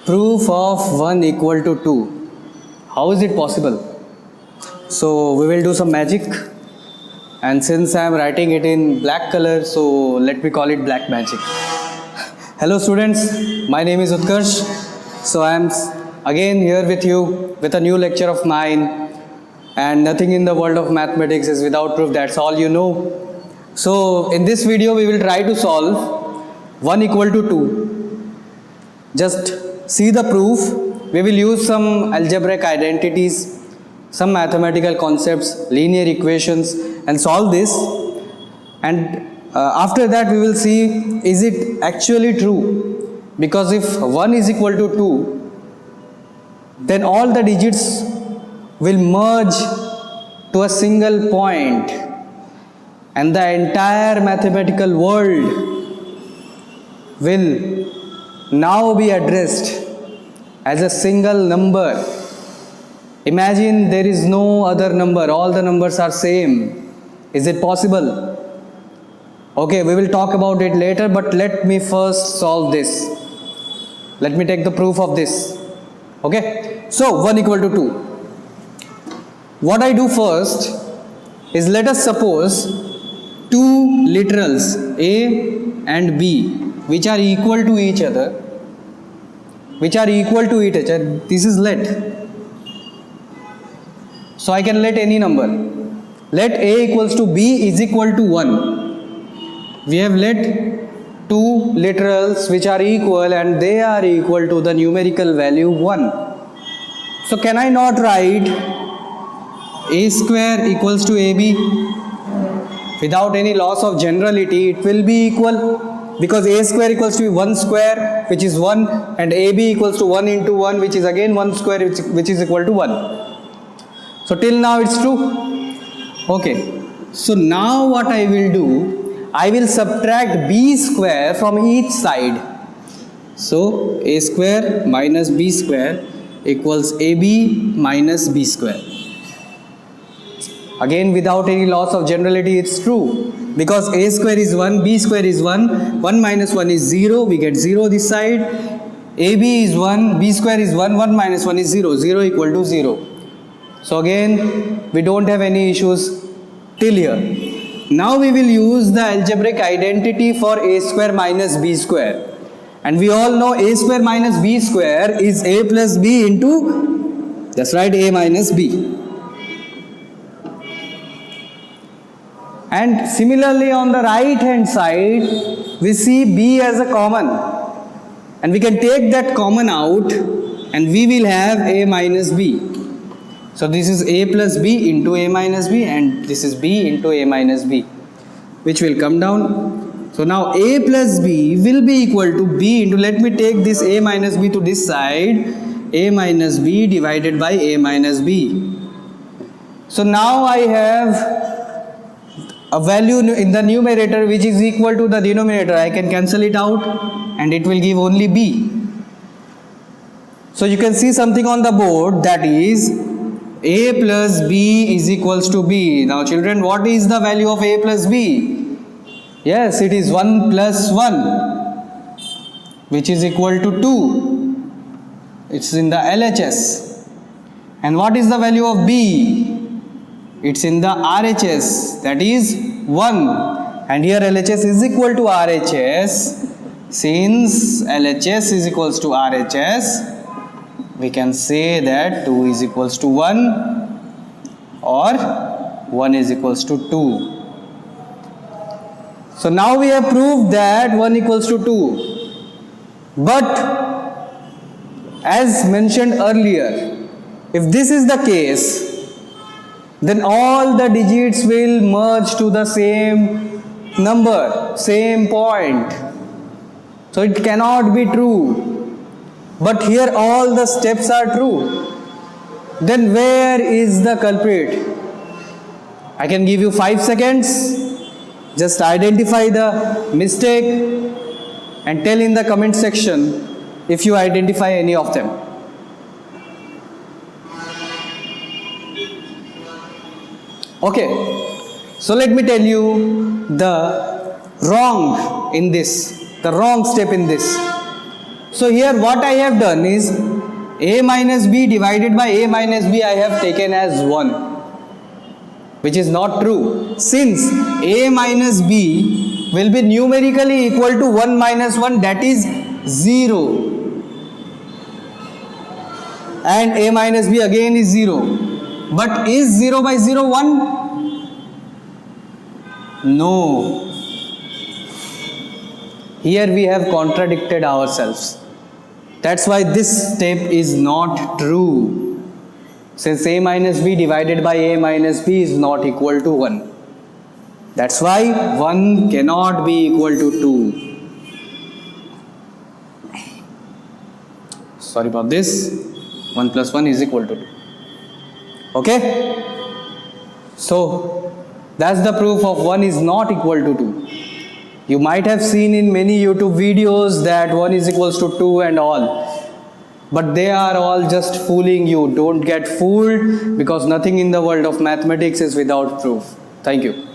Proof of 1 equal to 2. How is it possible? So we will do some magic, and since I am writing it in black color, so let me call it black magic. Hello students, my name is Utkarsh. So I am again here with you with a new lecture of mine, and nothing in the world of mathematics is without proof, that's all you know. So in this video we will try to solve 1 equal to 2. Just see the proof. We will use some algebraic identities, some mathematical concepts, linear equations, and solve this. And after that we will see, is it actually true? Because if 1 is equal to 2, then all the digits will merge to a single point, and the entire mathematical world will now be addressed as a single number. Imagine there is no other number, all the numbers are same. Is it possible? Okay, we will talk about it later, but let me first solve this. Let me take the proof of this. Okay, so 1 equal to 2. What I do first is, let us suppose two literals A and B which are equal to each other. This is let. So I can let any number. Let A equals to B is equal to 1. We have let two literals which are equal, and they are equal to the numerical value 1. So can I not write A square equals to AB? Without any loss of generality, it will be equal, because A square equals to 1 square, which is 1, and AB equals to 1 into 1, which is again 1 square, which is equal to 1. So till now it's true. Okay, so now what I will do, I will subtract B square from each side. So A square minus B square equals AB minus B square. Again, without any loss of generality, it's true, because A square is 1, B square is 1, 1 minus 1 is 0, we get 0 this side. AB is 1, B square is 1, 1 minus 1 is 0, 0 equal to 0. So again, we don't have any issues till here. Now we will use the algebraic identity for A square minus B square. And we all know A square minus B square is A plus B into, that's right, A minus B. And similarly on the right hand side, we see B as a common. And we can take that common out, and we will have A minus B. So this is A plus B into A minus B, and this is B into A minus B, which will come down. So now A plus B will be equal to B into, let me take this A minus B to this side, A minus B divided by A minus B. So now I have a value in the numerator which is equal to the denominator. I can cancel it out, and it will give only B. So you can see something on the board, that is A plus B is equals to B. Now children, what is the value of A plus B? Yes, it is 1 plus 1, which is equal to 2. It's in the LHS. And what is the value of B? It's in the RHS, that is 1. And here LHS is equal to RHS. Since LHS is equals to RHS, we can say that 2 is equals to 1 or 1 is equals to 2. So now we have proved that 1 equals to 2. But as mentioned earlier, if this is the case, then all the digits will merge to the same number, same point. So it cannot be true. But here all the steps are true. Then where is the culprit? I can give you 5 seconds. Just identify the mistake and tell in the comment section if you identify any of them. Okay, so let me tell you the wrong step in this. So here what I have done is a minus b divided by a minus b I have taken as 1, which is not true, since a minus b will be numerically equal to 1 minus 1, that is 0, and a minus b again is 0. But is 0 by 0 1? No. Here we have contradicted ourselves. That's why this step is not true. Since a minus b divided by a minus b is not equal to 1. That's why 1 cannot be equal to 2. Sorry about this. 1 plus 1 is equal to 2. Okay? So, that's the proof of 1 is not equal to 2. You might have seen in many YouTube videos that 1 is equals to 2 and all. But they are all just fooling you. Don't get fooled, because nothing in the world of mathematics is without proof. Thank you.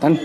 Done.